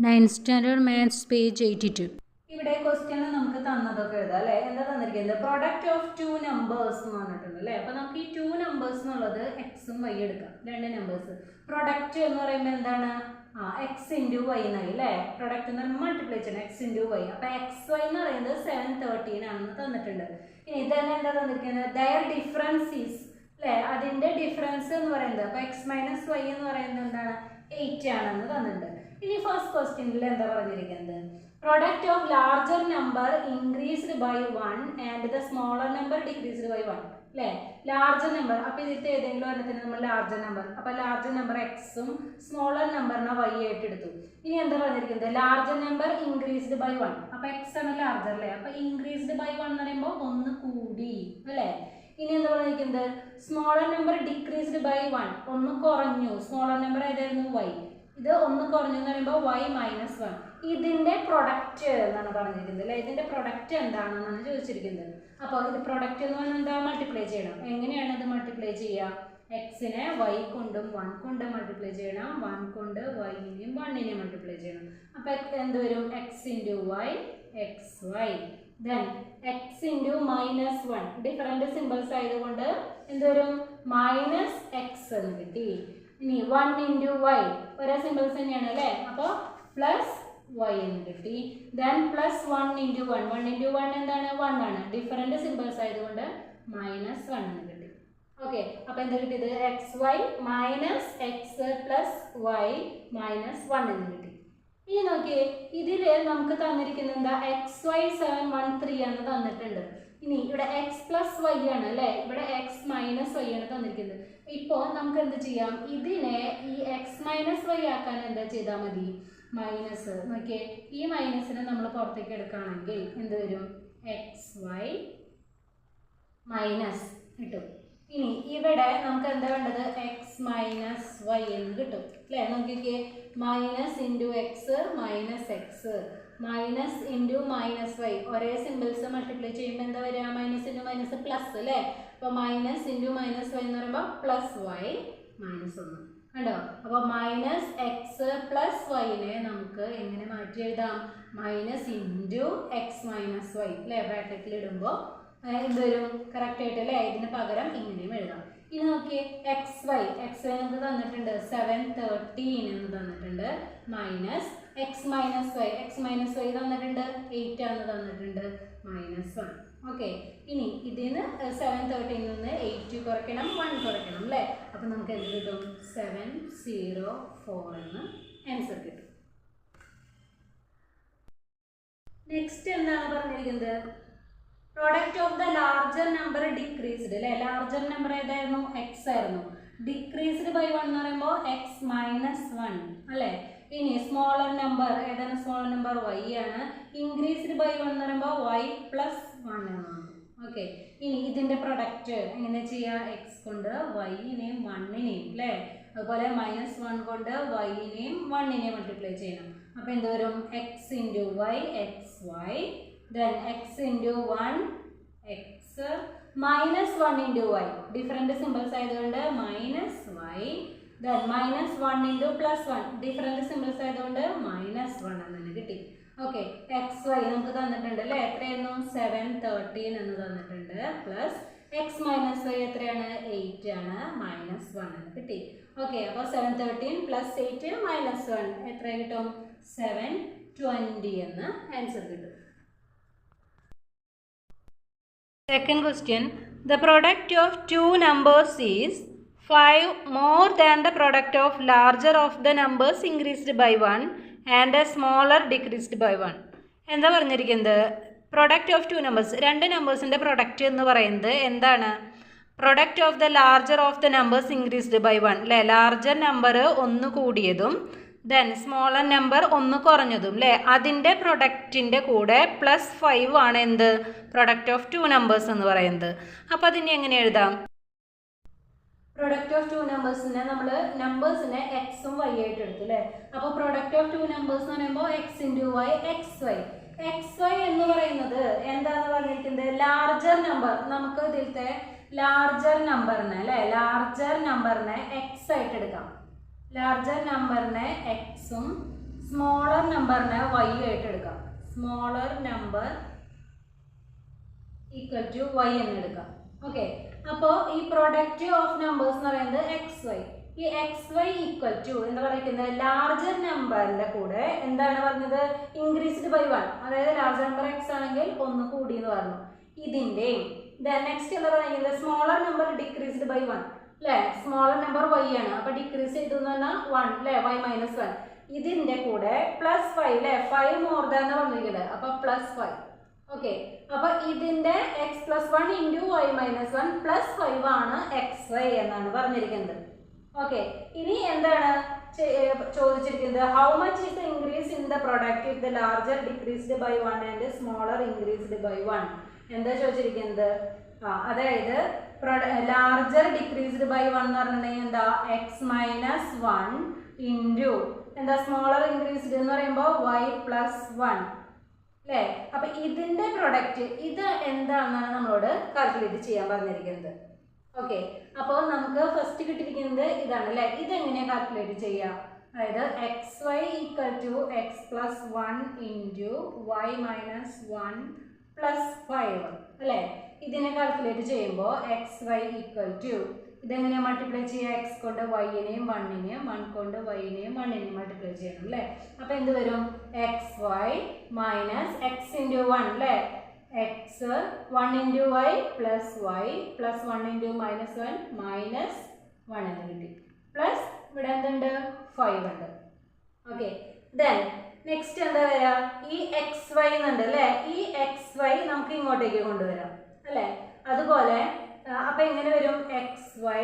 9th Standard Maths, page 82. ഇവിടെ question നമുക്ക് തന്നതൊക്കെ എഴുതാം അല്ലേ. എന്താ തന്നിരിക്കുന്നത്? പ്രൊഡക്റ്റ് ഓഫ് ടു നമ്പേഴ്സ് എന്ന് പറഞ്ഞിട്ടുണ്ട് അല്ലേ. അപ്പോൾ നമുക്ക് ഈ ടു നമ്പേഴ്സ് എന്നുള്ളത് എക്സും വൈ എടുക്കാം, രണ്ട് നമ്പേഴ്സ്. പ്രൊഡക്റ്റ് എന്ന് പറയുമ്പോൾ എന്താണ്? എക്സ് ഇൻറ്റു വൈ എന്നായി അല്ലേ. പ്രൊഡക്റ്റ് എന്ന് പറയുമ്പോൾ മൾട്ടിപ്ലൈ ചെയ്യണം, എക്സ് ഇൻറ്റു വൈ. അപ്പോൾ എക്സ് വൈ എന്ന് പറയുന്നത് 713 ആണെന്ന് തന്നിട്ടുണ്ട്. ഇനി ഇതന്നെ എന്താ തന്നിരിക്കുന്നത്? ദയർ ഡിഫറൻസ് ഈസ് അല്ലേ, അതിൻ്റെ ഡിഫറൻസ് എന്ന് പറയുന്നത് അപ്പോൾ എക്സ് മൈനസ് വൈ എന്ന് പറയുന്നത് എന്താണ്? 8 ആണെന്ന് തന്നിട്ടുണ്ട്. ഇനി ഫസ്റ്റ് ക്വസ്റ്റ്യനിൽ എന്താ പറഞ്ഞിരിക്കുന്നത്? Product of larger number increased by 1 and the smaller number decreased by 1 അല്ലേ. ലാർജർ നമ്പർ അപ്പോൾ ഇതിലത്തെ ഏതെങ്കിലും ഒരെണ്ണത്തിന് നമ്മൾ ലാർജർ നമ്പർ, അപ്പോൾ ലാർജർ നമ്പർ എക്സും സ്മോളർ നമ്പറിനെ വൈ ആയിട്ട് എടുത്തു. ഇനി എന്താ പറഞ്ഞിരിക്കുന്നത്? Larger number increased by 1. അപ്പോൾ എക്സ് ആണ് ലാർജർ അല്ലേ. അപ്പോൾ ഇൻക്രീസ്ഡ് ബൈ 1 എന്ന് പറയുമ്പോൾ ഒന്ന് കൂടി അല്ലേ. ഇനി എന്താ പറഞ്ഞിരിക്കുന്നത്? സ്മോളർ നമ്പർ ഡിക്രീസ്ഡ് ബൈ 1, ഒന്ന് കുറഞ്ഞു. സ്മോളർ നമ്പർ ഏതായിരുന്നു? വൈ. ഇത് ഒന്ന് കുറഞ്ഞു എന്ന് പറയുമ്പോൾ വൈ മൈനസ് 1. ഇതിൻ്റെ പ്രൊഡക്റ്റ് എന്നാണ് പറഞ്ഞിരിക്കുന്നത് അല്ലേ. ഇതിൻ്റെ പ്രൊഡക്റ്റ് എന്താണെന്നാണ് ചോദിച്ചിരിക്കുന്നത്. അപ്പോൾ ഇത് പ്രൊഡക്റ്റ് എന്ന് പറഞ്ഞാൽ എന്താ? മൾട്ടിപ്ലൈ ചെയ്യണം. എങ്ങനെയാണ് ഇത് മൾട്ടിപ്ലൈ ചെയ്യുക? എക്സിനെ വൈ കൊണ്ടും 1 കൊണ്ട് മൾട്ടിപ്ലൈ ചെയ്യണം, 1 കൊണ്ട് വൈനെയും 1നെയും മൾട്ടിപ്ലൈ ചെയ്യണം. അപ്പോൾ എന്ത് വരും? X into y x y. Then x into minus 1, different symbols ആയതുകൊണ്ട് എന്ത് വരും? മൈനസ് എക്സ് എന്ന് കിട്ടി. ഇനി 1 ഇൻറ്റു വൈ, ഒരേ സിമ്പിൾസ് തന്നെയാണ് അല്ലേ. അപ്പോൾ പ്ലസ് വൈ എന്ന് കിട്ടി. ദെൻ പ്ലസ് 1 ഇൻറ്റു 1, 1 ഇൻറ്റു 1 എന്താണ്? 1 ആണ്. ഡിഫറെൻറ്റ് സിമ്പിൾസ് ആയതുകൊണ്ട് മൈനസ് 1 എന്ന് കിട്ടി. ഓക്കെ, അപ്പോൾ എന്താ കിട്ടിയത്? X y minus x plus y minus 1 എന്ന് കിട്ടി. ഇനി നോക്കിയേ, ഇതിൽ നമുക്ക് തന്നിരിക്കുന്നത് എന്താ? എക്സ് വൈ 713 എന്ന് തന്നിട്ടുണ്ട്. ഇനി ഇവിടെ എക്സ് പ്ലസ് വൈ ആണ് അല്ലേ, ഇവിടെ എക്സ് മൈനസ് വൈ ആണ് തന്നിരിക്കുന്നത്. ഇപ്പോൾ നമുക്ക് എന്ത് ചെയ്യാം? ഇതിനെ ഈ എക്സ് മൈനസ് വൈ ആക്കാൻ എന്താ ചെയ്താൽ മതി? മൈനസ് നോക്കിയേ, ഈ മൈനസിനെ നമ്മൾ പുറത്തേക്ക് എടുക്കുകയാണെങ്കിൽ എന്ത് വരും? എക്സ് വൈ മൈനസ് കിട്ടും. ഇനി ഇവിടെ നമുക്ക് എന്താ വേണ്ടത്? എക്സ് മൈനസ് വൈ എന്ന് കിട്ടും അല്ലേ. നോക്കിക്കേ, minus into x minus x minus into minus y, ഒരേ സിമ്പിൾസ് മൾട്ടിപ്ലൈ ചെയ്യുമ്പോൾ എന്താ വരിക? മൈനസ് ഇൻറ്റു മൈനസ് പ്ലസ് അല്ലേ. അപ്പോൾ മൈനസ് ഇൻറ്റു മൈനസ് വൈ എന്ന് പറയുമ്പോൾ പ്ലസ് വൈ മൈനസ് 1 കണ്ടോ. അപ്പോൾ മൈനസ് എക്സ് പ്ലസ് വൈനെ നമുക്ക് എങ്ങനെ മാറ്റി എഴുതാം? Minus into x minus y അല്ലേ. ബ്രാക്കറ്റിൽ ഇടുമ്പോൾ എന്ത് വരും? കറക്റ്റ് ആയിട്ട് അല്ലേ. ഇതിന് പകരം ഇങ്ങനെയും എഴുതാം. ഇനി നോക്കിയേ, എക്സ് വൈ നമുക്ക് തന്നിട്ടുണ്ട് 713 എന്ന് തന്നിട്ടുണ്ട്. മൈനസ് എക്സ് മൈനസ് വൈ തന്നിട്ടുണ്ട് 8 എന്ന് തന്നിട്ടുണ്ട്. മൈനസ് 1. ഓക്കെ, ഇനി ഇതിന് 713 നിന്ന് 8 കുറയ്ക്കണം, 1 കുറയ്ക്കണം അല്ലേ. അപ്പം നമുക്ക് എന്ത് കിട്ടും? 704 എന്ന് ആൻസർ കിട്ടും. നെക്സ്റ്റ് എന്താണ് പറഞ്ഞിരിക്കുന്നത്? Product of the larger number decreased അല്ലേ. ലാർജർ നമ്പർ ഏതായിരുന്നു? എക്സ് ആയിരുന്നു. ഡിക്രീസ്ഡ് ബൈ 1 എന്ന് പറയുമ്പോൾ എക്സ് മൈനസ് 1 അല്ലേ. ഇനി സ്മോളർ നമ്പർ ഏതാണ്? സ്മോളർ നമ്പർ വൈ ആണ്. ഇൻക്രീസ്ഡ് ബൈ 1 എന്ന് പറയുമ്പോൾ വൈ പ്ലസ് 1 എന്നാണ്. ഓക്കെ, ഇനി ഇതിൻ്റെ പ്രൊഡക്റ്റ് എങ്ങനെ ചെയ്യുക? എക്സ് കൊണ്ട് വൈനെയും 1നെയും അല്ലേ. അതുപോലെ മൈനസ് 1 കൊണ്ട് വൈനെയും 1നെയും മൾട്ടിപ്ലൈ ചെയ്യണം. അപ്പോൾ എന്ത് വരും? X into y x y. Then x into 1 x minus 1 into y, different symbols ആയതുകൊണ്ട് minus y. Then minus 1 into plus 1, different symbols ആയതുകൊണ്ട് minus 1 എന്ന് കിട്ടി. ഓക്കെ, എക്സ് വൈ നമുക്ക് തന്നിട്ടുണ്ട് അല്ലേ. എത്രയായിരുന്നു? 713 എന്ന് തന്നിട്ടുണ്ട്. പ്ലസ് എക്സ് മൈനസ് വൈ എത്രയാണ്? 8 ആണ്. മൈനസ് 1 എന്ന് കിട്ടി. ഓക്കെ, അപ്പോൾ 713 പ്ലസ് 8 മൈനസ് 1 എത്ര കിട്ടും? 720 എന്ന് ആൻസർ കിട്ടും. Second question, the product of two numbers is 5 more than the product of larger of the numbers increased by 1 and a smaller decreased by 1. എന്താ പറഞ്ഞിരിക്കുന്നത്? പ്രൊഡക്റ്റ് ഓഫ് ടു നമ്പേഴ്സ്, രണ്ട് നമ്പേഴ്സിൻ്റെ product എന്ന് പറയുന്നത് എന്താണ്? Product of the larger of the numbers increased by 1 അല്ലേ. Larger number ഒന്ന് കൂടിയതും then smaller number ഒന്ന് കുറഞ്ഞതും അല്ലേ. അതിൻ്റെ പ്രൊഡക്റ്റിൻ്റെ കൂടെ പ്ലസ് 5 ആണ് എന്ത്? പ്രൊഡക്റ്റ് ഓഫ് ടു നമ്പേഴ്സ് എന്ന് പറയുന്നത്. അപ്പോൾ അതിനെ എങ്ങനെ എഴുതാം? പ്രൊഡക്റ്റ് ഓഫ് ടു നമ്പേഴ്സിനെ നമ്മൾ നമ്പേഴ്സിനെ എക്സും വൈ ആയിട്ട് എടുത്തു അല്ലേ. അപ്പോൾ പ്രൊഡക്റ്റ് ഓഫ് ടു നമ്പേഴ്സ് എന്ന് പറയുമ്പോൾ x into y x y. X y എന്ന് പറയുന്നത് എന്താണെന്ന് പറഞ്ഞിരിക്കുന്നത്? Larger number. നമുക്ക് ഇതിലത്തെ ലാർജർ നമ്പറിനെ അല്ലേ, ലാർജർ നമ്പറിനെ എക്സ് ആയിട്ട് എടുക്കാം. ലാർജർ നമ്പറിനെ എക്സും സ്മോളർ നമ്പറിനെ y ആയിട്ട് എടുക്കാം. Smaller number equal to y എന്ന് എടുക്കാം. ഓക്കെ, അപ്പോൾ ഈ പ്രൊഡക്റ്റ് ഓഫ് നമ്പേഴ്സ് എന്ന് പറയുന്നത് എക്സ് വൈ. ഈ എക്സ് വൈ ഈക്വൽ ടു എന്താ പറയുന്നത്, ലാർജർ നമ്പറിന്റെ കൂടെ എന്താണ് പറഞ്ഞത്, ഇൻക്രീസ്ഡ് ബൈ 1. അതായത് ലാർജർ നമ്പർ എക്സ് ആണെങ്കിൽ 1 കൂടി എന്ന് പറഞ്ഞു. ഇതിന്റെയും നെക്സ്റ്റ് എന്താ പറയുന്നത്, സ്മോളർ നമ്പർ ഡിക്രീസ്ഡ് ബൈ 1 അല്ലേ. സ്മോളർ നമ്പർ y ആണ്, അപ്പൊ ഡിക്രീസ് ചെയ്തു എന്ന് പറഞ്ഞാൽ 1 അല്ലേ, y മൈനസ് 1. ഇതിന്റെ കൂടെ പ്ലസ് 5 അല്ലേ, 5 മോർ ദാൻ എന്ന് പറഞ്ഞിരിക്കുന്നത്, അപ്പൊ പ്ലസ് 5. ഓക്കെ, അപ്പൊ ഇതിന്റെ x plus 1 into y minus 1 plus 5 ആണ് എക്സ് വൈ എന്നാണ് പറഞ്ഞിരിക്കുന്നത്. ഓക്കെ, ഇനി എന്താണ് ചോദിച്ചിരിക്കുന്നത്, how much is the increase in the product if the larger decreased by 1 and smaller increased by 1. എന്താ ചോദിച്ചിരിക്കുന്നത്, അതായത് ലാർജർ ഡിക്രീസ്ഡ് ബൈ 1 എന്ന് പറഞ്ഞിട്ടുണ്ടെങ്കിൽ എന്താ, എക്സ് മൈനസ് 1 ഇൻറ്റു എന്താ, സ്മോളർ ഇൻക്രീസ്ഡ് എന്ന് പറയുമ്പോൾ വൈ പ്ലസ് 1 അല്ലേ. അപ്പൊ ഇതിന്റെ പ്രൊഡക്റ്റ് ഇത് എന്താണെന്നാണ് നമ്മളോട് കാൽക്കുലേറ്റ് ചെയ്യാൻ പറഞ്ഞിരിക്കുന്നത്. ഓക്കെ, അപ്പോൾ നമുക്ക് ഫസ്റ്റ് കിട്ടിയിരിക്കുന്നത് ഇതാണ് അല്ലേ. ഇതെങ്ങനെയാണ് കാൽക്കുലേറ്റ് ചെയ്യുക, അതായത് x y equal to x plus 1 into y minus 1 plus 5 അല്ലേ. ഇതിനെ കാൽക്കുലേറ്റ് ചെയ്യുമ്പോൾ എക്സ് വൈ ഈക്വൽ ടു ഇതെങ്ങനെയാണ് മൾട്ടിപ്ലൈ ചെയ്യുക, എക്സ് കൊണ്ട് വൈനെയും 1നെയും 1 കൊണ്ട് വൈനെയും 1നെയും മൾട്ടിപ്ലൈ ചെയ്യണം അല്ലേ. അപ്പോൾ എന്ത് വരും, x y minus x into 1 അല്ലേ, x 1 into y plus y plus 1 into minus 1 minus 1 എന്ന് കിട്ടി. പ്ലസ് ഇവിടെ എന്തുണ്ട്, 5 ഉണ്ട്. ഓക്കെ, ദെൻ നെക്സ്റ്റ് എന്താ വരിക, ഈ എക്സ് വൈ എന്നുണ്ട് അല്ലേ, ഈ എക്സ് വൈ നമുക്ക് ഇങ്ങോട്ടേക്ക് കൊണ്ടുവരാം അല്ലേ. അതുപോലെ അപ്പം എങ്ങനെ വരും, എക്സ് വൈ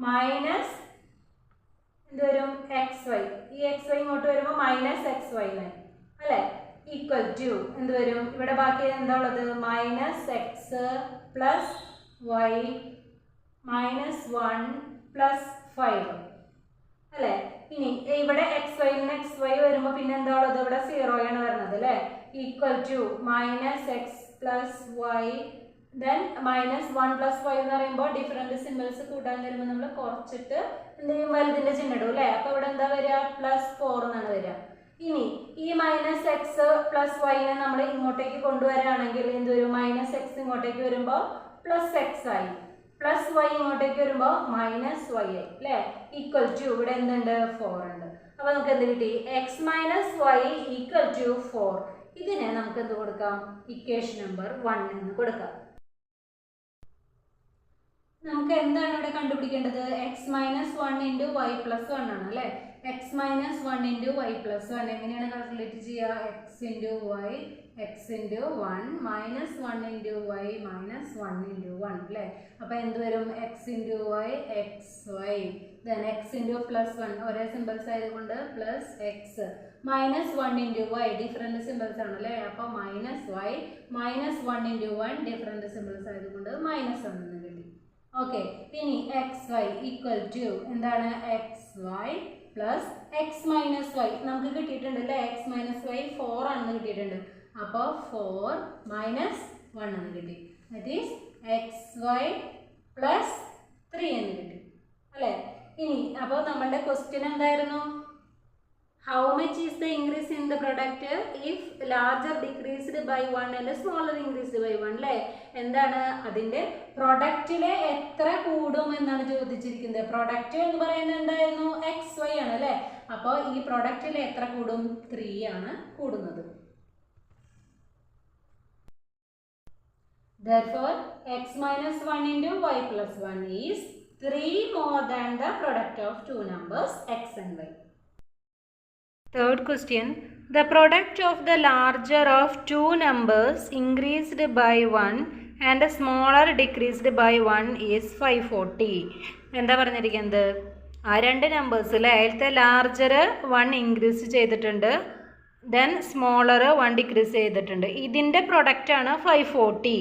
മൈനസ് എന്ത് വരും, എക്സ് വൈ. ഈ എക്സ് വൈ ഇങ്ങോട്ട് വരുമ്പോൾ മൈനസ് എക്സ് വൈ അല്ലേ, ഈക്വൽ ടു എന്ത് വരും, ഇവിടെ ബാക്കി എന്താ ഉള്ളത്, minus x plus y minus 1 plus 5 അല്ലേ. ഇനി ഇവിടെ എക്സ് വൈ വരുമ്പോൾ പിന്നെ എന്താ ഉള്ളത്, ഇവിടെ 0 ആണ് വരുന്നത് അല്ലേ, equal to minus x plus y then minus 1 plus 5 എന്ന് പറയുമ്പോൾ ഡിഫറെൻറ്റ് സിമ്പിൾസ് കൂട്ടാൻ വരുമ്പോൾ നമ്മൾ കുറച്ചിട്ട് എന്തെങ്കിലും വലുതിൻ്റെ ചിഹ്നം ഇടും അല്ലേ. അപ്പോൾ ഇവിടെ എന്താ വരിക, പ്ലസ് 4 എന്നാണ് വരിക. ഇനി ഈ മൈനസ് എക്സ് പ്ലസ് വൈനെ നമ്മൾ ഇങ്ങോട്ടേക്ക് കൊണ്ടുവരികയാണെങ്കിൽ എന്ത് വരും, മൈനസ് എക്സ് ഇങ്ങോട്ടേക്ക് വരുമ്പോൾ പ്ലസ് എക്സ് ആയി, പ്ലസ് വൈ ഇങ്ങോട്ടേക്ക് വരുമ്പോൾ മൈനസ് വൈ ആയി അല്ലേ, ഈക്വൽ ടു ഇവിടെ എന്തുണ്ട്, 4 ഉണ്ട്. അപ്പോൾ നമുക്ക് എന്ത് കിട്ടി, x minus y equal to 4. ഇതിനെ നമുക്ക് എന്ത് കൊടുക്കാം, ഇക്വേഷൻ നമ്പർ 1 എന്ന് കൊടുക്കാം. നമുക്ക് എന്താണ് ഇവിടെ കണ്ടുപിടിക്കേണ്ടത്, x minus 1 into y plus 1 ആണ് അല്ലേ. X minus 1 into y plus 1 എങ്ങനെയാണ് കാൽക്കുലേറ്റ് ചെയ്യുക, x into y x into 1 minus 1 into y minus 1 into 1 അല്ലേ. അപ്പോൾ എന്ത് വരും, x into y x y then x into plus 1 ഒരേ സിമ്പിൾസ് ആയതുകൊണ്ട് plus x minus 1 into y different symbols ആണ് അല്ലേ. അപ്പോൾ minus y minus 1 into 1 different symbols ആയതുകൊണ്ട് മൈനസ് 1 എന്ന് കിട്ടി. ഓക്കെ, ഇനി എക്സ് വൈ ഈക്വൽ ടു എന്താണ്, x y plus x minus y നമുക്ക് കിട്ടിയിട്ടുണ്ട് അല്ലേ, എക്സ് മൈനസ് വൈ 4 ആണെന്ന് കിട്ടിയിട്ടുണ്ട്. അപ്പോൾ 4 മൈനസ് 1 എന്ന് കിട്ടി, that is x y plus 3 എന്ന് കിട്ടി അല്ലേ. ഇനി അപ്പോൾ നമ്മളുടെ ക്വസ്റ്റ്യൻ എന്തായിരുന്നു, how much is the increase in the product if larger decreased by 1 and smaller increased by 1 അല്ലേ. എന്താണ് അതിൻ്റെ പ്രൊഡക്റ്റിലെ എത്ര കൂടും എന്നാണ് ചോദിച്ചിരിക്കുന്നത്. പ്രൊഡക്റ്റ് എന്ന് പറയുന്നത് എന്തായിരുന്നു, എക്സ് വൈ ആണ് അല്ലേ. അപ്പോൾ ഈ പ്രൊഡക്റ്റിലെ എത്ര കൂടും, 3 ആണ് കൂടുന്നത്. Therefore x minus 1 into y plus 1 is 3 more than the product of two numbers x and y. Third question, the product of the larger of two numbers increased by 1 and the smaller decreased by 1 is 540. എന്താ പറഞ്ഞിരിക്കുന്നത്, ആ രണ്ട് നമ്പേഴ്സിൽ അതിലത്തെ larger 1 increase ചെയ്തിട്ടുണ്ട്, then smaller 1 decrease ചെയ്തിട്ടുണ്ട്. ഇതിൻ്റെ പ്രൊഡക്റ്റാണ് 540.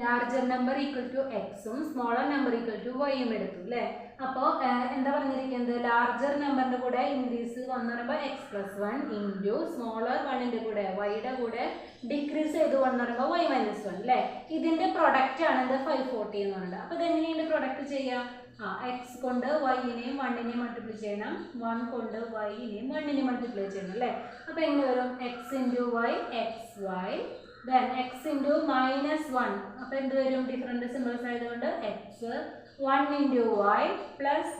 Larger number equal to എക്സും സ്മോളർ നമ്പർ ഈക്വൽ ടു വൈയും എടുത്തു അല്ലേ. അപ്പോൾ എന്താ പറഞ്ഞിരിക്കുന്നത്, ലാർജർ നമ്പറിൻ്റെ കൂടെ ഇൻക്രീസ് വന്നു പറയുമ്പോൾ എക്സ് പ്ലസ് 1 ഇൻറ്റു സ്മോളർ 1ൻ്റെ കൂടെ വൈയുടെ കൂടെ ഡിക്രീസ് ചെയ്ത് വന്നു പറയുമ്പോൾ വൈ മൈനസ് 1 അല്ലേ. ഇതിൻ്റെ പ്രൊഡക്റ്റ് ആണ് ഇത് 540 എന്ന് പറയുന്നത്. അപ്പോൾ ഇതെങ്ങനെയാണ് പ്രൊഡക്റ്റ് ചെയ്യുക, എക്സ് കൊണ്ട് വൈനെയും 1നെയും മൾട്ടിപ്ലൈ ചെയ്യണം, 1 കൊണ്ട് വൈനെയും 1നെയും മൾട്ടിപ്ലൈ ചെയ്യണം അല്ലേ. അപ്പോൾ എങ്ങനെ വരും? X into y x y, then x into -1. അപ്പോൾ എന്ത് വരും? ഡിഫറെൻറ്റ് സിമ്പിൾസ് ആയതുകൊണ്ട് x, 1 into y plus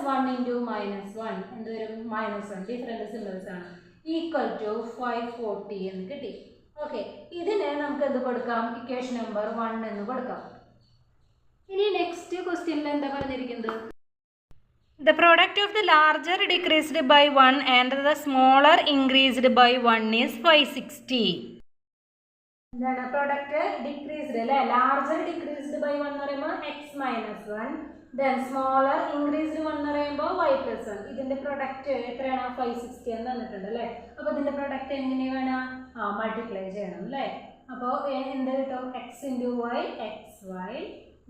1 into -1 എന്ത് വരും? -1. ഡിഫറെൻറ്റ് സിമ്പിൾസ് ആണ്. ഈക്വൽ ടു 540 എന്ന് കിട്ടി. ഓക്കെ, ഇതിന് നമുക്ക് എന്ത് കൊടുക്കാം? ഇക്വേഷൻ നമ്പർ 1 എന്ന് കൊടുക്കാം. ഇനി നെക്സ്റ്റ് ക്വസ്റ്റ്യനിൽ എന്താ പറഞ്ഞിരിക്കുന്നത്? The product of the larger decreased by 1 and the smaller increased by 1 is 560. എന്താണ് പ്രൊഡക്റ്റ്? ഡിക്രീസ്ഡ് അല്ലേ. ലാർജർ ഡിക്രീസ്ഡ് ബൈ 1 എന്ന് പറയുമ്പോൾ എക്സ് -1, ദെൻ സ്മോളർ ഇൻക്രീസ്ഡ് 1 എന്ന് പറയുമ്പോൾ y + 1. ഇതിന്റെ പ്രൊഡക്റ്റ് എത്രയാണ്? 560 എന്ന് തന്നിട്ടുണ്ട് അല്ലേ. അപ്പോൾ ഇതിന്റെ പ്രൊഡക്റ്റ് എങ്ങനെ വേണം? മൾട്ടിപ്ലൈ ചെയ്യണം അല്ലേ. അപ്പോൾ എന്ത് കിട്ടും? X into y x y,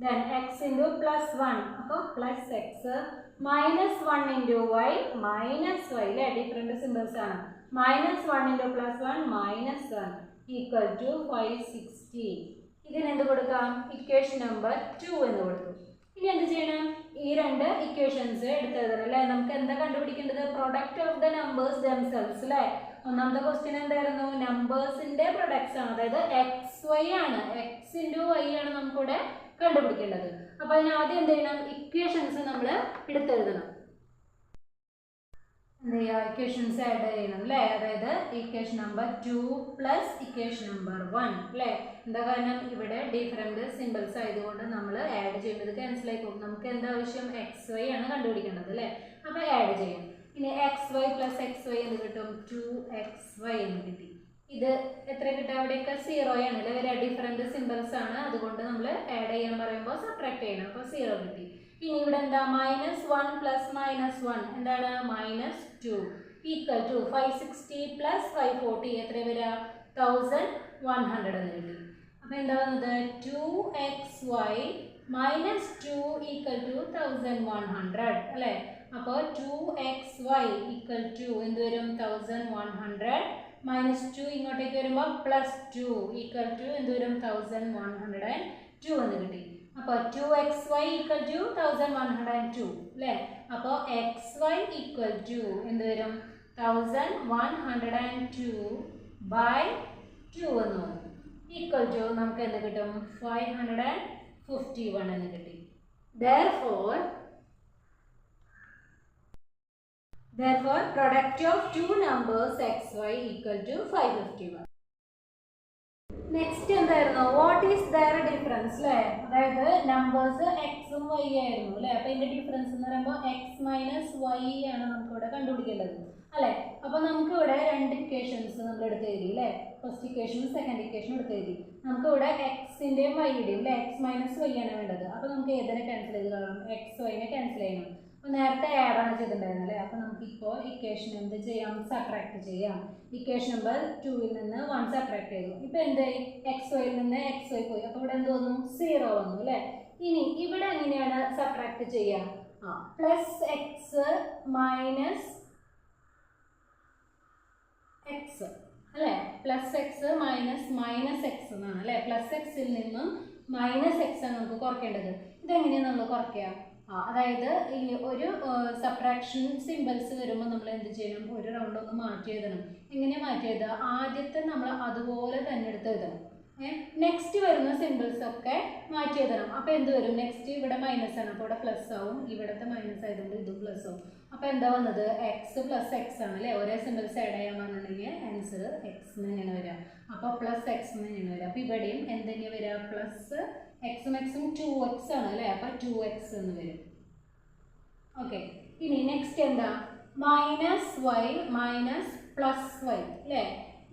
then x into +1 അപ്പോൾ plus x, -1 into y minus y അല്ലേ. ഡിഫറെൻറ്റ് സിമ്പിൾസ് ആണ്. -1 ഇൻറ്റു +1 -1 ഈക്വൽ ടു 560. ഇതിനെന്ത് കൊടുക്കാം? ഇക്വേഷൻ നമ്പർ 2 എന്ന് കൊടുത്തു. ഇനി എന്ത് ചെയ്യണം? ഈ രണ്ട് ഇക്വേഷൻസ് എടുത്തെഴുതണം അല്ലേ. നമുക്ക് എന്താ കണ്ടുപിടിക്കേണ്ടത്? Product of the numbers themselves അല്ലേ. ഒന്നാമത്തെ ക്വസ്റ്റ്യൻ എന്തായിരുന്നു? നമ്പേഴ്സിന്റെ പ്രൊഡക്ട്സ് ആണ്, അതായത് എക്സ് വൈ ആണ്, എക്സ് ഇൻറ്റു വൈ ആണ് നമുക്കിവിടെ കണ്ടുപിടിക്കേണ്ടത്. അപ്പോൾ അതിന് ആദ്യം എന്ത് ചെയ്യണം? ഇക്വേഷൻസ് നമ്മൾ എടുത്തെഴുതണം. എന്ത് ചെയ്യുക? ഇക്വേഷൻസ് ആഡ് ചെയ്യണം അല്ലേ. അതായത് equation number 2 plus equation number 1 അല്ലേ. എന്താ കാരണം? ഇവിടെ ഡിഫറെൻറ്റ് സിമ്പിൾസ് ആയതുകൊണ്ട് നമ്മൾ ആഡ് ചെയ്യുന്നത് ക്യാൻസൽ ആയി പോകും. നമുക്ക് എന്താ ആവശ്യം? എക്സ് വൈ ആണ് കണ്ടുപിടിക്കേണ്ടത് അല്ലേ. അപ്പോൾ ആഡ് ചെയ്യാം. ഇനി x y plus x y എന്ന് കിട്ടും? 2xy എന്ന് കിട്ടി. ഇത് എത്ര കിട്ടുക? അവിടെയൊക്കെ 0 ആണ് അല്ലേ വരിക. ഡിഫറെൻറ്റ് സിമ്പിൾസ് ആണ്, അതുകൊണ്ട് നമ്മൾ ആഡ് ചെയ്യാൻ പറയുമ്പോൾ സബ്ട്രാക്ട് ചെയ്യണം. അപ്പോൾ 0 കിട്ടി. ഇനി ഇവിടെ എന്താ? -1 പ്ലസ് -1 എന്താണ്? -2 ഈക്വൽ ടു 560 പ്ലസ് 540 എത്ര വരിക? 1100 എന്ന് കിട്ടി. അപ്പോൾ എന്താ വന്നത്? 2xy -2 ഈക്വൽ ടു 1100 അല്ലേ. അപ്പോൾ 2xy ഈക്വൽ ടു എന്ത് വരും? 1100 -2 ഇങ്ങോട്ടേക്ക് വരുമ്പോൾ +2 ഈക്വൽ ടു എന്ത് വരും? 1102 എന്ന് കിട്ടി. അപ്പോൾ 2xy ഈക്വൽ ടു 1102 അല്ലേ. അപ്പോൾ xy ഈക്വൽ ടു എന്ത് വരും? 1102 ബൈ 2 എന്ന് വരും. ഈക്വൽ ടു നമുക്ക് എന്ത് കിട്ടും? 551 എന്ന് കിട്ടി. Therefore product of two numbers xy equal to 551. Next എന്തായിരുന്നു? വാട്ട് ഈസ് ദയർ ഡിഫറൻസ് അല്ലേ. അതായത് നമ്പേഴ്സ് എക്സും വൈ ആയിരുന്നു അല്ലേ. അപ്പോൾ ഇതിൻ്റെ ഡിഫറൻസ് എന്ന് പറയുമ്പോൾ എക്സ് മൈനസ് വൈ ആണ് നമുക്കിവിടെ കണ്ടുപിടിക്കേണ്ടത് അല്ലേ. അപ്പോൾ നമുക്കിവിടെ രണ്ട് ഇക്വേഷൻസ് നമ്മൾ എടുത്ത് എഴുതി അല്ലേ. ഫസ്റ്റ് ഇക്വേഷനും സെക്കൻഡ് ഇക്വേഷനും എടുത്ത് എഴുതി. നമുക്കിവിടെ എക്സിൻ്റെയും വൈയുടെയും അല്ലേ എക്സ് മൈനസ് വൈ ആണ് വേണ്ടത്. അപ്പോൾ നമുക്ക് ഏതിനെ ക്യാൻസൽ ചെയ്ത് കളയണം? എക്സ് വൈനെ ക്യാൻസൽ ചെയ്യണം. അപ്പോൾ നേരത്തെ ആഡാണ് ചെയ്തിട്ടുണ്ടായിരുന്നത് അല്ലേ. അപ്പോൾ നമുക്കിപ്പോൾ ഇക്വേഷൻ എന്ത് ചെയ്യാം? സബ്ട്രാക്ട് ചെയ്യാം. ഇക്വേഷൻ നമ്പർ 2ൽ നിന്ന് 1 സബ്ട്രാക്ട് ചെയ്തു. ഇപ്പോൾ എന്തായി? എക്സ് വൈയിൽ നിന്ന് എക്സ് വൈ പോയി. അപ്പോൾ ഇവിടെ എന്ത് വന്നു? 0 വന്നു അല്ലേ. ഇനി ഇവിടെ എങ്ങനെയാണ് സബ്ട്രാക്ട് ചെയ്യുക? പ്ലസ് എക്സ് മൈനസ് എക്സ് അല്ലേ. പ്ലസ് എക്സ് മൈനസ് എക്സ് എന്നാണ് അല്ലേ. പ്ലസ് എക്സിൽ നിന്നും മൈനസ് എക്സ് ആണ് നമുക്ക് കുറയ്ക്കേണ്ടത്. ഇതെങ്ങനെയാണ് നമ്മൾ കുറയ്ക്കുക? അതായത് ഈ ഒരു സബ്ട്രാക്ഷൻ സിമ്പിൾസ് വരുമ്പോൾ നമ്മൾ എന്ത് ചെയ്യണം? ഒരു റൗണ്ട് ഒന്ന് മാറ്റി എഴുതണം. എങ്ങനെയാണ് മാറ്റി എഴുതുക? ആദ്യത്തെ നമ്മൾ അതുപോലെ തന്നെ എടുത്ത് എഴുതണം. നെക്സ്റ്റ് വരുന്ന സിമ്പിൾസ് ഒക്കെ മാറ്റി എഴുതണം. അപ്പോൾ എന്ത് വരും? നെക്സ്റ്റ് ഇവിടെ മൈനസ് ആണ്, അപ്പോൾ ഇവിടെ പ്ലസ് ആവും. ഇവിടുത്തെ മൈനസ് ആയതുകൊണ്ട് ഇതും പ്ലസ് ആവും. അപ്പോൾ എന്താ വന്നത്? എക്സ് പ്ലസ് എക്സ് ആണ് അല്ലേ. ഒരേ സിമ്പിൾസ് ആഡ് ചെയ്യാൻ പറഞ്ഞിട്ടുണ്ടെങ്കിൽ ആൻസർ എക്സ് തന്നെയാണ് വരിക. അപ്പോൾ പ്ലസ് എക്സ് തന്നെയാണ് വരിക. അപ്പോൾ ഇവിടെയും എന്ത് തന്നെയാണ് വരിക? പ്ലസ് എക്സും എക്സും 2x ആണ് അല്ലേ. അപ്പോൾ 2x എന്ന് വരും. ഓക്കെ, ഇനി നെക്സ്റ്റ് എന്താ? -y മൈനസ് +y അല്ലേ.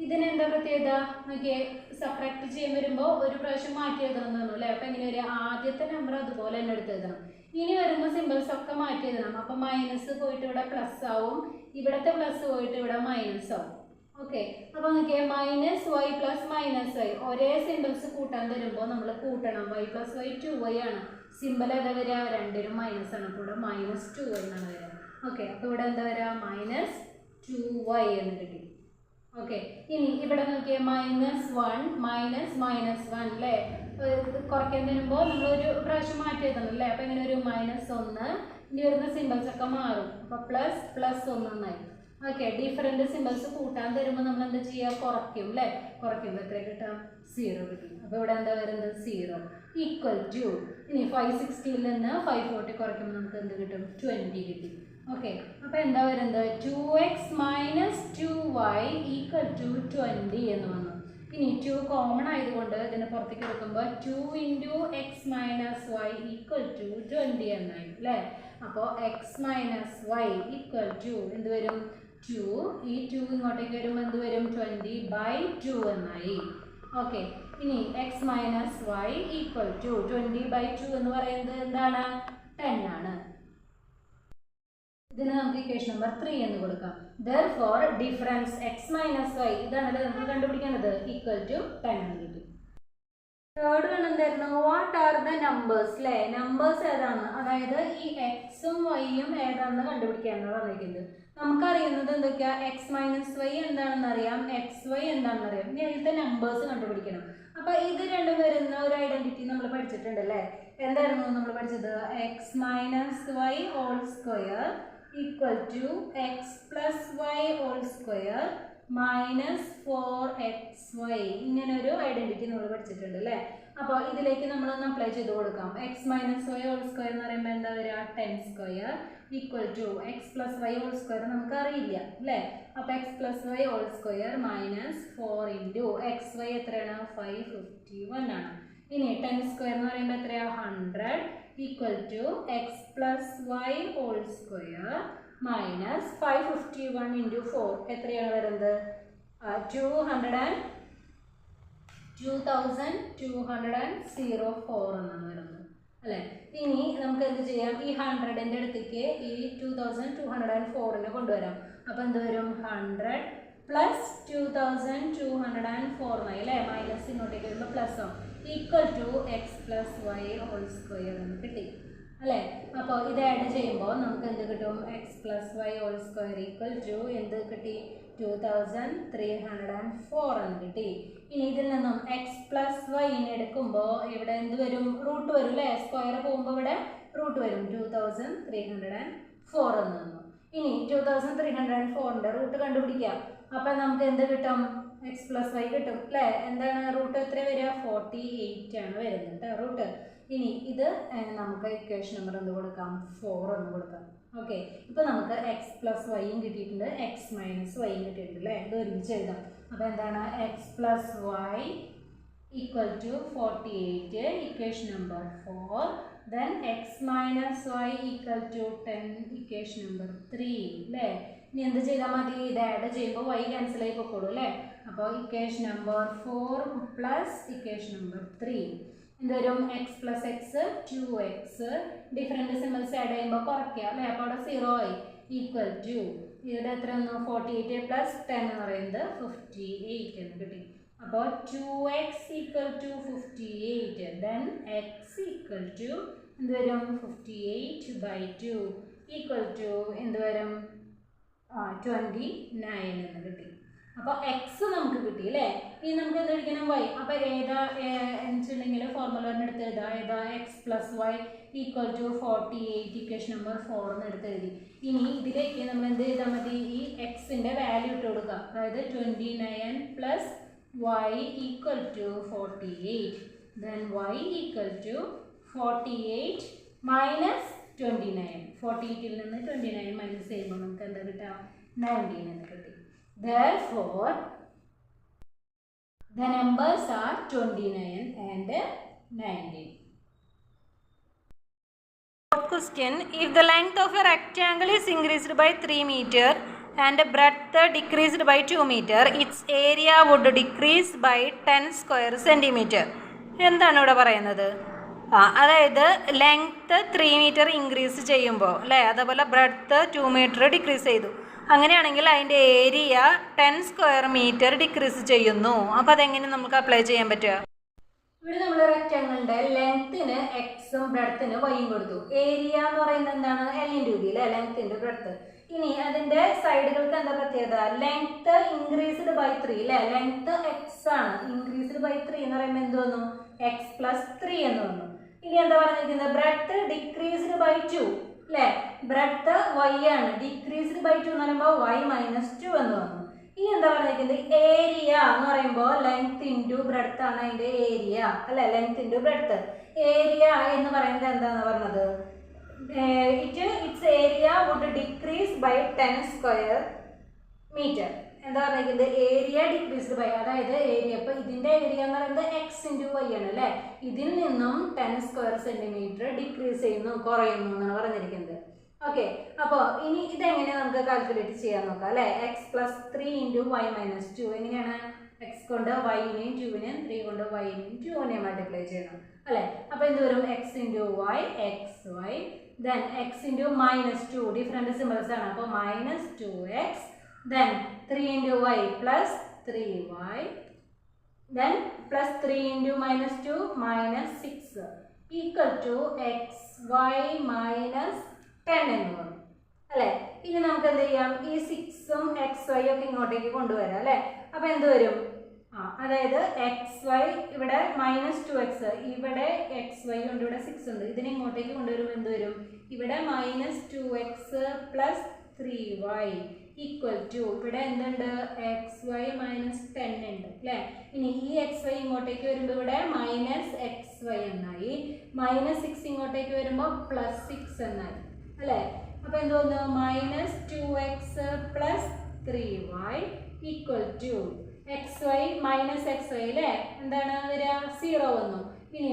ഇതിനെന്താ പ്രത്യേകത? നോക്കിയേ, സബ്ട്രാക്ട് ചെയ്യാൻ വരുമ്പോൾ ഒരു പ്രാവശ്യം മാറ്റി എഴുതണം എന്ന് പറഞ്ഞു അല്ലേ. അപ്പോൾ എങ്ങനെ വരിക? ആദ്യത്തെ നമ്പർ അതുപോലെ തന്നെ എടുത്ത് എഴുതണം. ഇനി വരുമ്പോൾ സിമ്പിൾസ് ഒക്കെ മാറ്റി എഴുതണം. അപ്പോൾ മൈനസ് പോയിട്ട് ഇവിടെ പ്ലസ് ആവും, ഇവിടുത്തെ പ്ലസ് പോയിട്ട് ഇവിടെ മൈനസ് ആവും. ഓക്കെ, അപ്പോൾ നോക്കിയേ, -y പ്ലസ് -y ഒരേ സിമ്പിൾസ് കൂട്ടാൻ തരുമ്പോൾ നമ്മൾ കൂട്ടണം. y പ്ലസ് y 2y ആണ്. സിമ്പിൾ ഏതാ വരിക? രണ്ടിനും മൈനസ് ആണ്. അപ്പോൾ ഇവിടെ -2y എന്നാണ് വരിക. ഓക്കെ, അപ്പോൾ ഇവിടെ എന്താ വരിക? -2y എന്ന് കിട്ടി. ഓക്കെ, ഇനി ഇവിടെ നോക്കിയേ, -1 -1 അല്ലേ. കുറയ്ക്കാൻ വരുമ്പോൾ നമ്മളൊരു പ്രാവശ്യം മാറ്റി എഴുതണം അല്ലേ. അപ്പോൾ ഇങ്ങനെ ഒരു -1 ഇനി വരുന്ന സിമ്പിൾസ് ഒക്കെ മാറും. അപ്പോൾ +1 എന്നായി. ഓക്കെ, ഡിഫറെൻറ്റ് സിമ്പിൾസ് കൂട്ടാൻ തരുമ്പോൾ നമ്മൾ എന്താ ചെയ്യുക, കുറയ്ക്കും അല്ലേ. കുറയ്ക്കുമ്പോൾ എത്ര കിട്ടാം, 0 കിട്ടും. അപ്പോൾ ഇവിടെ എന്താ വരുന്നത്, 0 ഈക്വൽ ടു, ഇനി 560 നിന്ന് 540 കുറയ്ക്കുമ്പോൾ നമുക്ക് എന്ത് കിട്ടും, 20 കിട്ടി. ഓക്കെ, അപ്പോൾ എന്താ വരുന്നത്, 2x - 2y ഈക്വൽ ടു 20 എന്ന് വന്നു. ഇനി 2 കോമൺ ആയതുകൊണ്ട് ഇതിനെ പുറത്തേക്ക് എടുക്കുമ്പോൾ 2 × x - y ഈക്വൽ ടു 20 എന്നായി അല്ലേ. അപ്പോൾ x - y ഈക്വൽ ടു എന്ത് വരും, 2. ഈ 2 ഇങ്ങോട്ടേക്ക് വരുമ്പോൾ എന്ത് വരും, 20/2 എന്നായി. ഓക്കെ, ഇനി x - y ഈക്വൽ ടു 20/2 എന്ന് പറയുന്നത് എന്താണ്, 10 ആണ്. ഇതിന് നമുക്ക് ഇക്വേഷൻ നമ്പർ 3 എന്ന് കൊടുക്കാം. Therefore ഡിഫറൻസ് x - y ഇതാണല്ലോ നമ്മൾ കണ്ടുപിടിക്കേണ്ടത്, ഈക്വൽ ടു 10 എന്ന് കിട്ടി. തേർഡ് വൺ എന്തായിരുന്നു, വാട്ട് ആർ ദ നമ്പേഴ്സ് അല്ലേ. നമ്പേഴ്സ് ഏതാണ്, അതായത് ഈ എക്സും വൈയും ഏതാണെന്ന് കണ്ടുപിടിക്കാനാണ് പറഞ്ഞിരിക്കുന്നത്. നമുക്കറിയുന്നത് എന്തൊക്കെയാ, x - y എന്താണെന്ന് അറിയാം, xy എന്താണെന്ന് അറിയാം. ഇനി അതിലത്തെ നമ്പേഴ്സ് കണ്ടുപിടിക്കണം. അപ്പോൾ ഇത് രണ്ടും വരുന്ന ഒരു ഐഡന്റിറ്റി നമ്മൾ പഠിച്ചിട്ടുണ്ട് അല്ലേ. എന്തായിരുന്നു നമ്മൾ പഠിച്ചത്, x - y whole square equal to x + y whole square -4xy. ഇങ്ങനെ ഒരു ഐഡന്റിറ്റി നമ്മൾ പഠിച്ചിട്ടുണ്ട് അല്ലേ. അപ്പോൾ ഇതിലേക്ക് നമ്മളൊന്ന് അപ്ലൈ ചെയ്ത് കൊടുക്കാം. x - y ഹോൾ സ്ക്വയർ എന്ന് പറയുമ്പോൾ എന്താ വരിക, 10² equal to x + y whole square നമുക്ക് അറിയില്ല അല്ലേ. അപ്പോൾ x + y whole square -4 × xy എത്രയാണ്, 551 ആണ്. ഇനി 10² എന്ന് പറയുമ്പോൾ എത്രയാണ്, 100 equal to x + y whole square -551 × 4 എത്രയാണ് വരുന്നത്, 2204 എന്നാണ് വരുന്നത് അല്ലേ. ഇനി നമുക്ക് എന്ത് ചെയ്യാം, ഈ 100ൻ്റെ അടുത്തേക്ക് ഈ 2204നെ കൊണ്ടുവരാം. അപ്പോൾ എന്ത് വരും, 100 + 2204 അല്ലേ. മൈനസ് ഇങ്ങോട്ടേക്ക് വരുമ്പോൾ പ്ലസ് ആവും, equal to x + y whole square എന്ന് കിട്ടി അല്ലേ. അപ്പോൾ ഇത് ആഡ് ചെയ്യുമ്പോൾ നമുക്ക് എന്ത് കിട്ടും, x + y whole square equal to എന്ത് കിട്ടി, 2304 എന്ന് കിട്ടി. ഇനി ഇതിൽ നിന്നും x + y എടുക്കുമ്പോൾ ഇവിടെ എന്ത് വരും, റൂട്ട് വരും അല്ലേ. സ്ക്വയർ പോകുമ്പോൾ ഇവിടെ റൂട്ട് വരും, 2304 എന്ന് വന്നു. ഇനി 2304ൻ്റെ റൂട്ട് കണ്ടുപിടിക്കാം. അപ്പം നമുക്ക് എന്ത് കിട്ടും, x + y കിട്ടും അല്ലേ. എന്താണ് റൂട്ട് എത്ര വരിക, 48 ആണ് വരുന്നത് കേട്ടോ റൂട്ട്. ഇനി ഇത് നമുക്ക് ഇക്വേഷൻ നമ്പർ എന്ത് കൊടുക്കാം, 4 എന്ന് കൊടുക്കാം. ഓക്കെ, ഇപ്പോൾ നമുക്ക് x + yയും കിട്ടിയിട്ടുണ്ട്, x - yയും കിട്ടിയിട്ടുണ്ട് അല്ലേ. ഇത് ഒരുമിച്ച് എഴുതാം. അപ്പോൾ എന്താണ്, x + y equal to 48 equation number 4. Then x - y equal to 10 equation number 3 അല്ലേ. ഇനി എന്ത് ചെയ്താൽ മതി, ഇത് ആഡ് ചെയ്യുമ്പോൾ y ക്യാൻസൽ ആയി പൊക്കോളൂ അല്ലേ. അപ്പോൾ equation number 4 plus equation number 3 എന്ത് വരും, x + x 2x, different symbols add ചെയ്യുമ്പോൾ കുറയ്ക്കുക അല്ലേ. അപ്പോൾ അവിടെ 0 ആയി, ഈക്വൽ ടു ഇവിടെ എത്ര വന്നു, 48 + 10 എന്ന് പറയുന്നത് 58 എന്ന് കിട്ടി. അപ്പോൾ 2x equal to 58, then x equal to എന്ത് വരും, 58/2 ഈക്വൽ ടു എന്ത് വരും, 29 എന്ന് കിട്ടി. അപ്പോൾ എക്സ് നമുക്ക് കിട്ടി അല്ലേ. ഇനി നമുക്ക് എന്ത് പഠിക്കണം, വൈ. അപ്പോൾ ഏതാ എന്നുവെച്ചിട്ടുണ്ടെങ്കിൽ ഫോർമുല തന്നെ എടുത്ത് എഴുതാം. ഏതാ, x + y equal to 48 equation number 4 എന്ന് എടുത്ത് എഴുതി. ഇനി ഇതിലേക്ക് നമ്മൾ എന്ത് ചെയ്താൽ മതി, ഈ എക്സിൻ്റെ വാല്യൂ ഇട്ട് കൊടുക്കുക. അതായത് 29 + y equal to 48, then y equal to 48 minus 29. 48ൽ നിന്ന് 29 മൈനസ് ചെയ്യുമ്പോൾ നമുക്ക് എന്താ കിട്ടുക, 19 എന്ന് കിട്ടി. Therefore, the numbers are 29 and 19. Question: If the length of a rectangle is increased by 3 meter and breadth decreased by 2 meter, its area would decrease by 10 square centimeter. എന്താണ് ഇവിടെ പറയുന്നത്? അതായത് ലെങ്ത്ത് 3 മീറ്റർ ഇൻക്രീസ് ചെയ്യുമ്പോൾ അല്ലേ, അതേപോലെ breadth 2 metre decrease ചെയ്തു. അങ്ങനെയാണെങ്കിൽ അതിൻ്റെ ഏരിയ 10 സ്ക്വയർ മീറ്റർ ഡിക്രീസ് ചെയ്യുന്നു. അപ്പോൾ അതെങ്ങനെ നമുക്ക് അപ്ലൈ ചെയ്യാൻ പറ്റുക? ഇവിടെ നമ്മൾ റെക്റ്റാങ്കിളിൻ്റെ ലെങ്ത്തിന് എക്സും ബ്രെഡ്ത്തിന് വൈയും കൊടുത്തു. ഏരിയ എന്ന് പറയുന്നത് എന്താണ്, L × V അല്ലേ, ലെങ്ത്തിൻ്റെ ബ്രെഡ്ത്ത്. ഇനി അതിന്റെ സൈഡുകൾക്ക് എന്താ പ്രത്യേകത? ലെങ്ത് ഇൻക്രീസ്ഡ് ബൈ 3 അല്ലേ? ലെങ്ത് എക്സ് ആണ്, ഇൻക്രീസ്ഡ് ബൈ 3 എന്ന് പറയുമ്പോൾ എന്ത് വന്നു? എക്സ് പ്ലസ് 3 എന്ന് വന്നു. ഇനി എന്താ പറഞ്ഞിരിക്കുന്നത്? ബ്രെഡ്ത്ത് ഡിക്രീസ്ഡ് ബൈ 2 അല്ലേ? ബ്രെഡ്ത്ത് വൈ ആണ്, ഡിക്രീസ്ഡ് ബൈ 2 എന്ന് പറയുമ്പോൾ വൈ മൈനസ് 2 എന്ന് വന്നു. ഇനി എന്താ പറഞ്ഞിരിക്കുന്നത്? ഏരിയ എന്ന് പറയുമ്പോൾ ലെങ്ത് ഇൻറ്റു ബ്രെഡ്ത്ത് ആണ് അതിന്റെ ഏരിയ അല്ലെ? Length into breadth. ഏരിയ എന്ന് പറയുന്നത് എന്താന്ന് പറഞ്ഞത്? its area would decrease by 10 square meter. എന്താ പറഞ്ഞിരിക്കുന്നത്? ഏരിയ ഡിക്രീസ്ഡ് ബൈ, അതായത് ഏരിയ ഇപ്പൊ ഇതിന്റെ ഏരിയ എന്ന് പറയുന്നത് എക്സ് ഇൻറ്റു വൈ ആണ് അല്ലെ? ഇതിൽ നിന്നും 10 സ്ക്വയർ സെന്റിമീറ്റർ ഡിക്രീസ് ചെയ്യുന്നു, കുറയുന്നു എന്നാണ് പറഞ്ഞിരിക്കുന്നത്. ഓക്കെ, അപ്പോൾ ഇനി ഇതെങ്ങനെ നമുക്ക് കാൽക്കുലേറ്റ് ചെയ്യാൻ നോക്കാം അല്ലെ? X plus 3 into y minus 2. എങ്ങനെയാണ്? എക്സ് കൊണ്ട് വൈനെയും 2വിനെയും 3 കൊണ്ട് വൈനെയും 2വിനെയും മൾട്ടിപ്ലൈ ചെയ്യണം അല്ലെ? അപ്പൊ എന്ത് വരും? X into y, x y, then x into minus 2, different symbols ആണ്, അപ്പോൾ minus 2x, then 3 into y plus 3y, then plus 3 into minus 2 minus 6 equal to xy minus 10 എന്ന് പറയും അല്ലേ? ഇനി നമുക്ക് എന്ത് ചെയ്യാം? ഈ 6ഉം xy ഒക്കെ ഇങ്ങോട്ടേക്ക് കൊണ്ടുവരാം അല്ലേ? അപ്പോൾ എന്ത് വരും? അതായത് എക്സ് വൈ ഇവിടെ മൈനസ് 2x, ഇവിടെ എക്സ് വൈ ഉണ്ട്, ഇവിടെ 6 ഉണ്ട്, ഇതിനെ ഇങ്ങോട്ടേക്ക് കൊണ്ടുവരുമ്പോൾ എന്ത് വരും? ഇവിടെ minus 2x plus 3y equal to ഇവിടെ എന്തുണ്ട്? എക്സ് വൈ മൈനസ് 10 ഉണ്ട് അല്ലേ? ഇനി ഈ എക്സ് വൈ ഇങ്ങോട്ടേക്ക് വരുമ്പോൾ ഇവിടെ മൈനസ് എക്സ് വൈ എന്നായി, മൈനസ് 6 ഇങ്ങോട്ടേക്ക് വരുമ്പോൾ പ്ലസ് 6 എന്നായി അല്ലേ? അപ്പോൾ എന്ത് വന്നു? Minus 2x plus 3y equal to x y minus x y അല്ലേ? എന്താണ് വരിക? 0 വന്നു. ഇനി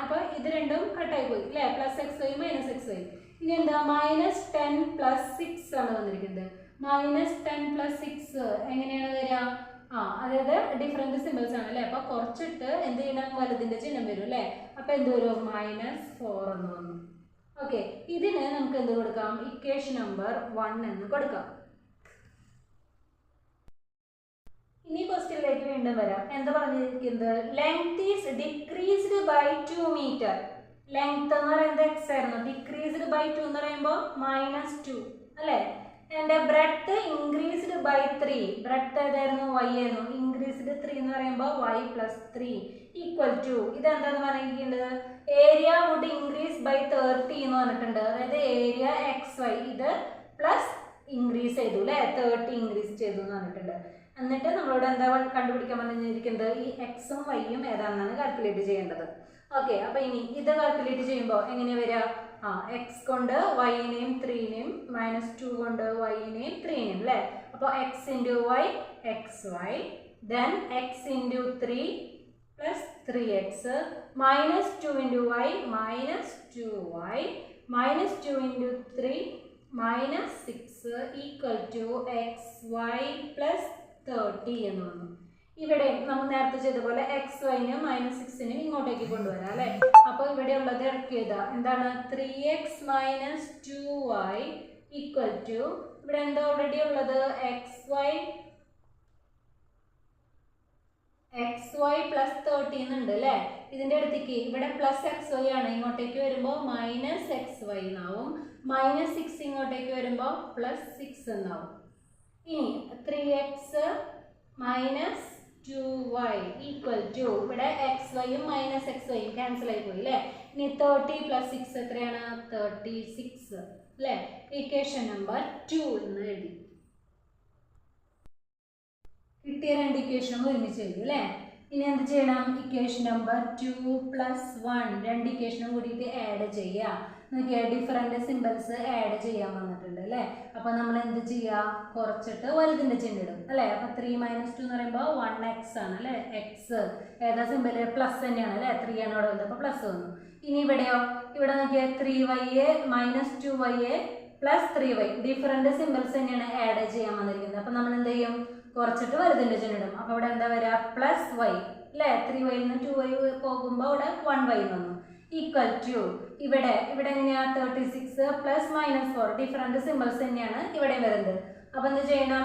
അപ്പോൾ ഇത് രണ്ടും കട്ടായി പോയി അല്ലേ? Plus x y minus x y. ഇനി എന്താ? മൈനസ് 10 പ്ലസ് 6 ആണ് വന്നിരിക്കുന്നത്. മൈനസ് 10 പ്ലസ് 6 എങ്ങനെയാണ് വരിക? അതായത് ഡിഫറെന്റ് സിമ്പിൾസ് ആണ് അല്ലേ? അപ്പോൾ കുറച്ചിട്ട് എന്ത് ചെയ്യണം? വലുതിന്റെ ചിഹ്നം വരും അല്ലേ? അപ്പോൾ എന്ത് വരും? മൈനസ് 4 എന്ന് വന്നു. ഓക്കെ, ഇതിന് നമുക്ക് എന്ത് കൊടുക്കാം? ഇക്വേഷൻ നമ്പർ 1 എന്ന് കൊടുക്കാം. ഇനി ക്വസ്റ്റ്യനിലേക്ക് വീണ്ടും വരാം. എന്താ പറഞ്ഞിരിക്കുന്നത്? Length is decreased by 2 metre. Length എന്ന് പറയുന്നത് എക്സ് ആയിരുന്നു, ഡിക്രീസ്ഡ് ബൈ 2 എന്ന് പറയുമ്പോൾ മൈനസ് 2 അല്ലേ? And breadth increased by 3. Breadth ഏതായിരുന്നു? വൈ ആയിരുന്നു. ഇൻക്രീസ്ഡ് 3 എന്ന് പറയുമ്പോൾ വൈ പ്ലസ് 3 ഈക്വൽ ടു ഇതെന്താന്ന് പറഞ്ഞിരിക്കുന്നത്? ഏരിയ വുഡ് ഇൻക്രീസ് ബൈ 30 എന്ന് പറഞ്ഞിട്ടുണ്ട്. അതായത് ഏരിയ എക്സ് വൈ ഇത് പ്ലസ് ഇൻക്രീസ് ചെയ്തു അല്ലേ? 30 ഇൻക്രീസ് ചെയ്തു എന്ന് പറഞ്ഞിട്ടുണ്ട്. എന്നിട്ട് നമ്മളോട് എന്താ കണ്ടുപിടിക്കാൻ പറഞ്ഞിരിക്കുന്നത്? ഈ എക്സും വൈയും ഏതാണെന്നാണ് കാൽക്കുലേറ്റ് ചെയ്യേണ്ടത്. ഓക്കെ, അപ്പോൾ ഇനി ഇത് കാൽക്കുലേറ്റ് ചെയ്യുമ്പോൾ എങ്ങനെ വരിക? എക്സ് കൊണ്ട് വൈനെയും 3നെയും മൈനസ് 2 കൊണ്ട് വൈനെയും 3നെയും അല്ലേ? അപ്പോൾ x into y x y, then x into 3 plus 3x minus 2 into y minus 2y minus 2 into 3 minus 6 equal to x y plus 30 എന്ന് വന്നു. ഇവിടെ നമ്മൾ നേരത്തെ ചെയ്ത പോലെ എക്സ് വൈനും മൈനസ് 6നും ഇങ്ങോട്ടേക്ക് കൊണ്ടുവരാം അല്ലേ? അപ്പോൾ ഇവിടെ ഉള്ളത് ഇറക്കി എഴുതാം. എന്താണ്? 3x minus 2y equal to ഇവിടെ എന്താ ഓൾറെഡി ഉള്ളത്? എക്സ് വൈ പ്ലസ് 30 എന്നുണ്ട് അല്ലേ? ഇതിൻ്റെ അടുത്തേക്ക് ഇവിടെ പ്ലസ് എക്സ് വൈ ആണ്, ഇങ്ങോട്ടേക്ക് വരുമ്പോൾ മൈനസ് എക്സ് വൈ എന്നാവും. മൈനസ് 6 ഇങ്ങോട്ടേക്ക് വരുമ്പോൾ പ്ലസ് 6 എന്നാവും. ഇനി 3x minus 2y equal to ഇവിടെ എക്സ് വൈയും മൈനസ് എക്സ് വൈയും ക്യാൻസൽ ആയി പോയി അല്ലേ? ഇനി 30 പ്ലസ് 6 എത്രയാണ്? 36 അല്ലേ? ഇക്വേഷൻ നമ്പർ 2 എന്ന് എഴുതി. കിട്ടിയ രണ്ട് ഇക്വേഷനും ഒരുമിച്ച് എഴുതി അല്ലേ? ഇനി എന്ത് ചെയ്യണം? ഇക്വേഷൻ നമ്പർ 2 പ്ലസ് 1 രണ്ട് ഇക്വേഷനും കൂടിയിട്ട് ആഡ് ചെയ്യുക. നോക്കിയാൽ ഡിഫറെൻറ്റ് സിമ്പിൾസ് ആഡ് ചെയ്യാൻ വന്നിട്ടുണ്ട് അല്ലേ? അപ്പോൾ നമ്മൾ എന്ത് ചെയ്യുക? കുറച്ചിട്ട് വലുതിൻ്റെ ചിഹ്നം ഇടും അല്ലേ? അപ്പോൾ 3 മൈനസ് 2 എന്ന് പറയുമ്പോൾ 1x ആണ് അല്ലേ? എക്സ് ഏതാ സിമ്പിൾ? പ്ലസ് തന്നെയാണ് അല്ലേ? 3 ആണ് ഇവിടെ വന്നത്, അപ്പോൾ പ്ലസ് വന്നു. ഇനി ഇവിടെയോ? ഇവിടെ നോക്കിയാൽ 3y minus 2y plus 3y different symbols തന്നെയാണ് ആഡ് ചെയ്യാൻ വന്നിരിക്കുന്നത്. അപ്പോൾ നമ്മൾ എന്ത് ചെയ്യും? കുറച്ചിട്ട് വലുതിൻ്റെ ചിഹ്നം ഇടും. അപ്പോൾ ഇവിടെ എന്താ വരിക? പ്ലസ് വൈ അല്ലേ? 3y നിന്ന് 2y പോകുമ്പോൾ ഇവിടെ 1y വന്നു ഈക്വൽ ടു ഇവിടെ എങ്ങനെയാ? 36 പ്ലസ് മൈനസ് 4 ഡിഫറെൻറ്റ് സിമ്പിൾസ് തന്നെയാണ് ഇവിടെ വരുന്നത്. അപ്പോൾ എന്ത് ചെയ്യണം?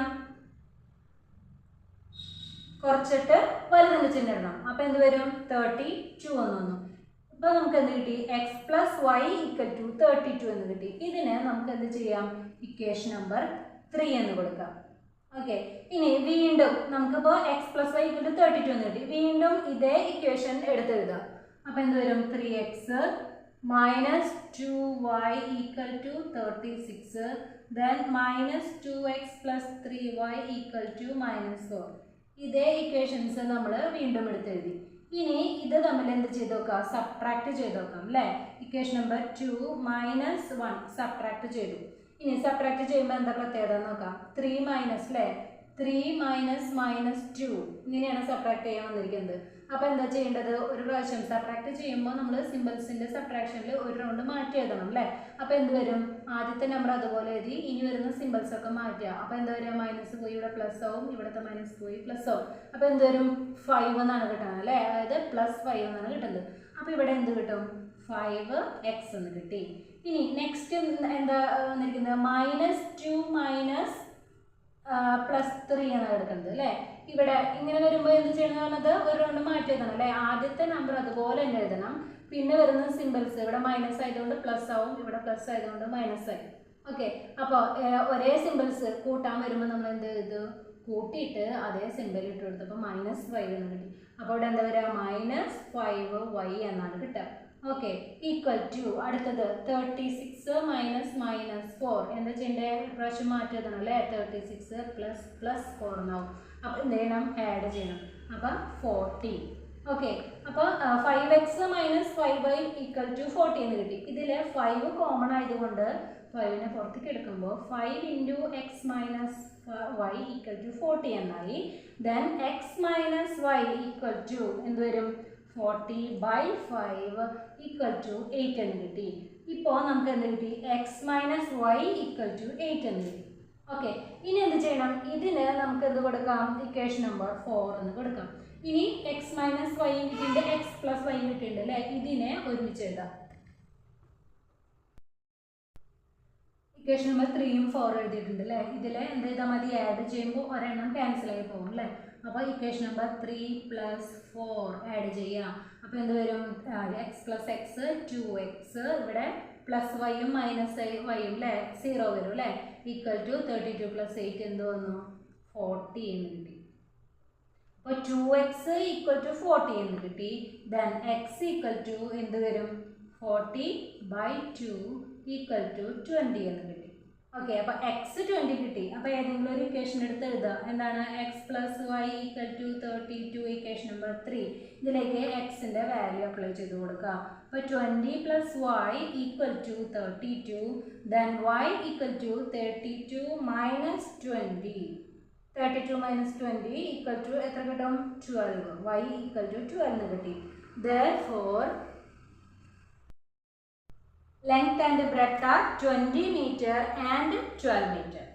കുറച്ചിട്ട് വലുതിൻ്റെ ചിഹ്നം ഇടണം. അപ്പോൾ എന്ത് വരും? 32 എന്ന് വന്നു. ഇപ്പോൾ നമുക്ക് എന്ത് കിട്ടി? X plus y equal to 32 എന്ന് കിട്ടി. ഇതിനെ നമുക്ക് എന്ത് ചെയ്യാം? ഇക്വേഷൻ നമ്പർ 3 എന്ന് കൊടുക്കാം. ഓക്കെ, ഇനി വീണ്ടും നമുക്കിപ്പോൾ x plus y equal to 32 എന്ന് കിട്ടി. വീണ്ടും ഇതേ ഇക്വേഷൻ എടുത്തെഴുതാം. അപ്പോൾ എന്ത് വരും? 3x minus 2y equal to 36, then minus 2x plus 3y equal to -4. ഇതേ ഇക്വേഷൻസ് നമ്മൾ വീണ്ടും എടുത്തെഴുതി. ഇനി ഇത് തമ്മിൽ എന്ത് ചെയ്ത് നോക്കാം? സബ്ട്രാക്ട് ചെയ്ത് നോക്കാം അല്ലേ? ഇക്വേഷൻ നമ്പർ 2 മൈനസ് 1 സബ്ട്രാക്ട് ചെയ്തു. ഇനി സബ്ട്രാക്ട് ചെയ്യുമ്പോൾ എന്താ പ്രത്യേകത നോക്കാം. 3 മൈനസ് അല്ലേ, 3 മൈനസ് -2 ഇങ്ങനെയാണ് സബ്ട്രാക്ട് ചെയ്യാൻ വന്നിരിക്കുന്നത്. അപ്പോൾ എന്താ ചെയ്യേണ്ടത്? ഒരു പ്രാവശ്യം സബ്ട്രാക്ട് ചെയ്യുമ്പോൾ നമ്മൾ സിമ്പിൾസിൻ്റെ സബ്ട്രാക്ഷനിൽ ഒരു റൗണ്ട് മാറ്റി എഴുതണം അല്ലേ? അപ്പോൾ എന്ത് വരും? ആദ്യത്തെ നമ്പർ അതുപോലെ എഴുതി, ഇനി വരുന്ന സിമ്പിൾസ് ഒക്കെ മാറ്റുക. അപ്പോൾ എന്താ വരിക? മൈനസ് പോയി ഇവിടെ പ്ലസ് ആവും, ഇവിടുത്തെ മൈനസ് പോയി പ്ലസ് ആവും. അപ്പോൾ എന്ത് വരും? 5 എന്നാണ് കിട്ടുന്നത് അല്ലേ? അതായത് +5 എന്നാണ് കിട്ടുന്നത്. അപ്പോൾ ഇവിടെ എന്ത് കിട്ടും? 5x എന്ന് കിട്ടി. ഇനി നെക്സ്റ്റ് എന്താ വന്നിരിക്കുന്നത്? -2 മൈനസ് +3 എന്നാണ് എടുക്കുന്നത് അല്ലേ? ഇവിടെ ഇങ്ങനെ വരുമ്പോൾ എന്ത് ചെയ്യണമെന്ന് പറഞ്ഞത്? ഒരു റൗണ്ട് മാറ്റി എഴുതണം അല്ലേ? ആദ്യത്തെ നമ്പർ അതുപോലെ തന്നെ എഴുതണം. പിന്നെ വരുന്ന സിമ്പിൾസ് ഇവിടെ മൈനസ് ആയതുകൊണ്ട് പ്ലസ് ആവും, ഇവിടെ പ്ലസ് ആയതുകൊണ്ട് മൈനസ് ആയി. ഓക്കെ, അപ്പോൾ ഒരേ സിമ്പിൾസ് കൂട്ടാൻ വരുമ്പോൾ നമ്മൾ എന്ത് ചെയ്തു? കൂട്ടിയിട്ട് അതേ സിമ്പിൾ ഇട്ട് കൊടുത്തപ്പോൾ -5 എന്ന് കിട്ടി. അപ്പോൾ ഇവിടെ എന്താ വരിക? -5y എന്നാണ് കിട്ടുക. ഓക്കെ, ഈക്വൽ ടു അടുത്തത് 36 മൈനസ് -4 എന്താ ചെയ്യേണ്ടത്? പ്രാവശ്യം മാറ്റി എഴുതണം അല്ലേ? 36 പ്ലസ് 4 എന്നാവും. അപ്പോൾ എന്ത് ചെയ്യണം? ആഡ് ചെയ്യണം. അപ്പം 40. ഓക്കെ, അപ്പോൾ 5x minus 5y equal to 40 എന്ന് കിട്ടി. ഇതിൽ 5 കോമൺ ആയതുകൊണ്ട് 5നെ പുറത്തേക്ക് എടുക്കുമ്പോൾ 5 into x minus y equal to 40 എന്നായി. Then x minus y equal to എന്ത് വരും? 40/5 ഈക്വൽ ടു 8 എന്ന് കിട്ടി. ഇപ്പോൾ നമുക്ക് എന്ത് കിട്ടി? X minus y equal to 8 എന്ന് കിട്ടി. ഓക്കെ, ഇനി എന്ത് ചെയ്യണം? ഇതിന് നമുക്ക് എന്ത് കൊടുക്കാം? ഇക്വേഷൻ നമ്പർ 4 എന്ന് കൊടുക്കാം. ഇനി എക്സ് മൈനസ് വൈ കിട്ടിയിട്ടുണ്ട്, എക്സ് പ്ലസ് വൈ കിട്ടിയിട്ടുണ്ട് അല്ലേ? ഇതിനെ ഒരുമിച്ച് എഴുതാം. ഇക്വേഷൻ നമ്പർ 3യും 4 എഴുതിയിട്ടുണ്ട് അല്ലേ? ഇതിൽ എന്ത് ചെയ്താൽ മതി? ആഡ് ചെയ്യുമ്പോൾ ഒരെണ്ണം ക്യാൻസൽ ആയി പോകും അല്ലേ? അപ്പോൾ ഇക്വേഷൻ നമ്പർ 3 + 4 ആഡ് ചെയ്യാം. അപ്പോൾ എന്ത് വരും? എക്സ് പ്ലസ് എക്സ് 2x, ഇവിടെ പ്ലസ് വൈയും മൈനസ് വൈയും അല്ലേ? 0 വരും അല്ലേ? ഈക്വൽ ടു 32 + 8 എന്ത് വന്നു? 40 എന്ന് കിട്ടി. അപ്പോൾ 2x ഈക്വൽ ടു 40 എന്ന് കിട്ടി. ദെൻ എക്സ് ഈക്വൽ ടു എന്ത് വരും? 40/2 ഈക്വൽ ടു 20 എന്ന് കിട്ടി. ഓക്കെ, അപ്പോൾ എക്സ് 20 കിട്ടി. അപ്പോൾ ഏതെങ്കിലും ഒരു ഇക്വേഷൻ എടുത്ത് എഴുതുക. എന്താണ്? X plus y equal to 32 equation number 3. ഇതിലേക്ക് എക്സിൻ്റെ വാല്യൂ അപ്ലൈ ചെയ്ത് കൊടുക്കുക. അപ്പോൾ 20 + y equal to 32, then y equal to 32 minus 20. 32 minus 20 equal to എത്ര കിട്ടും? 12. y ഈക്വൽ ടു 12 എന്ന് കിട്ടി. Therefore, length and breadth are 20 meter and 12 meter.